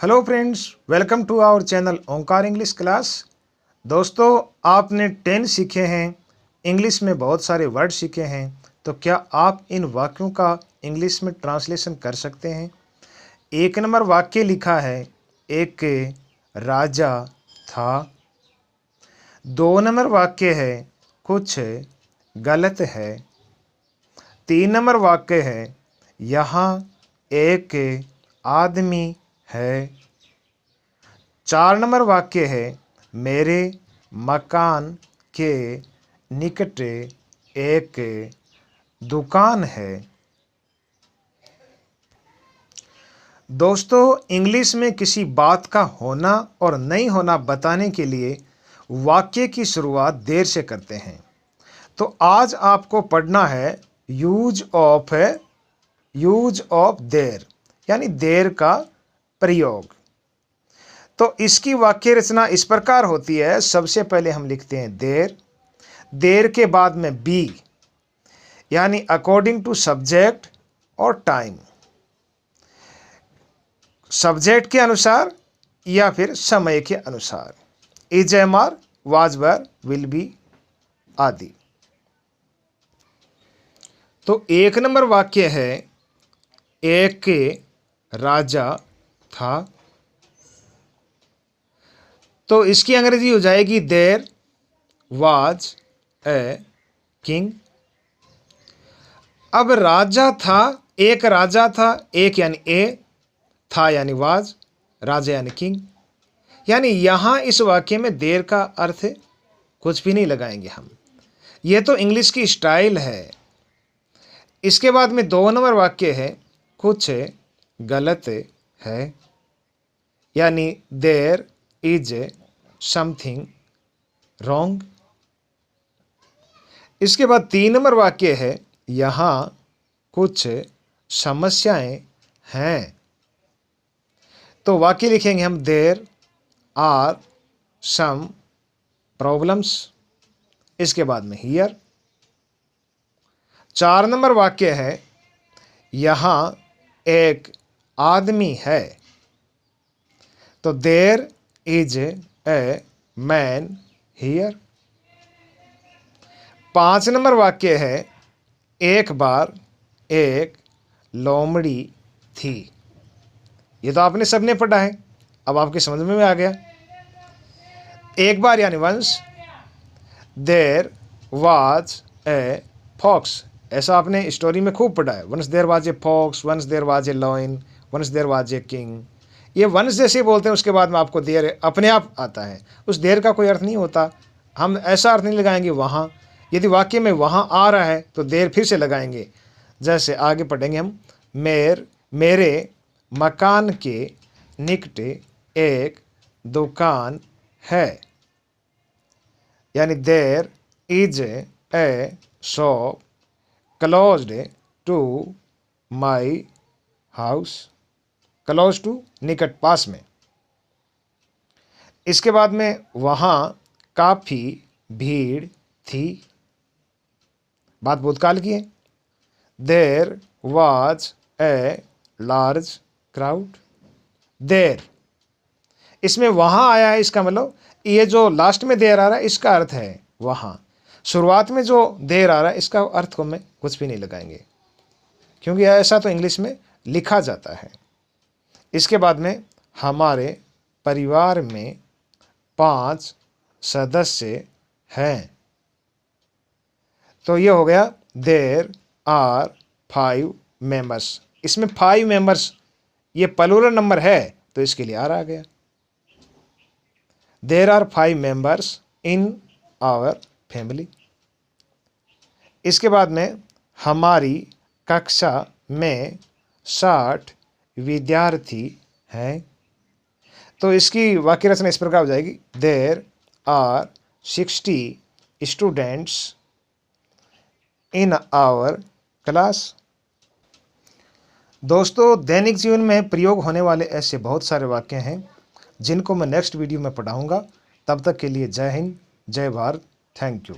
Hello friends, welcome to our channel Omkar English class. दोस्तों, आपने 10 सीखे हैं, इंग्लिश में बहुत सारे वर्ड सीखे हैं, तो क्या आप इन वाक्यों का इंग्लिश में ट्रांसलेशन कर सकते हैं? 1 नंबर वाक्य लिखा है, एक राजा था। 2 नंबर वाक्य है, कुछ गलत है। 3 नंबर वाक्य है, यहाँ एक आदमी है। 4 नंबर वाक्य है, मेरे मकान के निकट एक दुकान है। दोस्तों, इंग्लिश में किसी बात का होना और नहीं होना बताने के लिए वाक्य की शुरुआत देर से करते हैं। तो आज आपको पढ़ना है यूज ऑफ देर, यानी देर का प्रयोग। तो इसकी वाक्य रचना इस प्रकार होती है। सबसे पहले हम लिखते हैं देर के बाद में बी, यानी अकॉर्डिंग टू सब्जेक्ट और टाइम, सब्जेक्ट के अनुसार या फिर समय के अनुसार, is, am, are, was, were, will be आदि। तो 1 नंबर वाक्य है, एक राजा था। तो इसकी अंग्रेजी हो जाएगी देयर वाज ए किंग। अब राजा था, एक राजा था, एक यानी ए, था यानी वाज, राजा यानी किंग, यानी यहां इस वाक्य में देर का अर्थ कुछ भी नहीं लगाएंगे हम। ये तो इंग्लिश की स्टाइल है। इसके बाद में 2 नंबर वाक्य है, कुछ गलत है, यानी देयर इज समथिंग रॉन्ग। इसके बाद 3 नंबर वाक्य है, यहां कुछ समस्याएं हैं। तो वाक्य लिखेंगे हम, देयर आर सम प्रॉब्लम्स। इसके बाद में हियर। 4 नंबर वाक्य है, यहां एक आदमी है। तो there is a man here. 5 number वाक्य है, एक बार एक लोमड़ी थी। ये तो आपने सबने पढ़ा है, अब आपके समझ में आ गया। एक बार यानी once. There was a fox, ऐसा आपने स्टोरी में खूब पढ़ा है। Once there was a fox, once there was a lion, once there was a king. ये वंस जैसे बोलते हैं, उसके बाद में आपको देर अपने आप आता है। उस देर का कोई अर्थ नहीं होता, हम ऐसा अर्थ नहीं लगाएंगे वहाँ। यदि वाक्य में वहाँ आ रहा है तो देर फिर से लगाएंगे। जैसे आगे पढ़ेंगे हम, मेरे मकान के निकट एक दुकान है, यानी there is a shop closed to my house. Close to, निकट, पास में। इसके बाद में वहां काफी भीड़ थी, बात भूतकाल की है। There was a large crowd. There, इसमें वहां आया है, इसका मतलब ये जो लास्ट में देर आ रहा है इसका अर्थ है वहां। शुरुआत में जो देर आ रहा है इसका अर्थ को में कुछ भी नहीं लगाएंगे, क्योंकि ऐसा तो इंग्लिश में लिखा जाता है। इसके बाद में हमारे परिवार में 5 सदस्य हैं। तो ये हो गया देर आर 5 मेंबर्स। इसमें 5 मेंबर्स ये प्लूरल नंबर है, तो इसके लिए आर आ गया। There are 5 members in our family. इसके बाद में हमारी कक्षा में 60 विद्यार्थी हैं। तो इसकी वाक्य रचना इस प्रकार हो जाएगी, there are 60 students in our class. दोस्तों, दैनिक जीवन में प्रयोग होने वाले ऐसे बहुत सारे वाक्य हैं जिनको मैं नेक्स्ट वीडियो में पढ़ाऊंगा। तब तक के लिए जय हिंद, जय भारत, थैंक यू।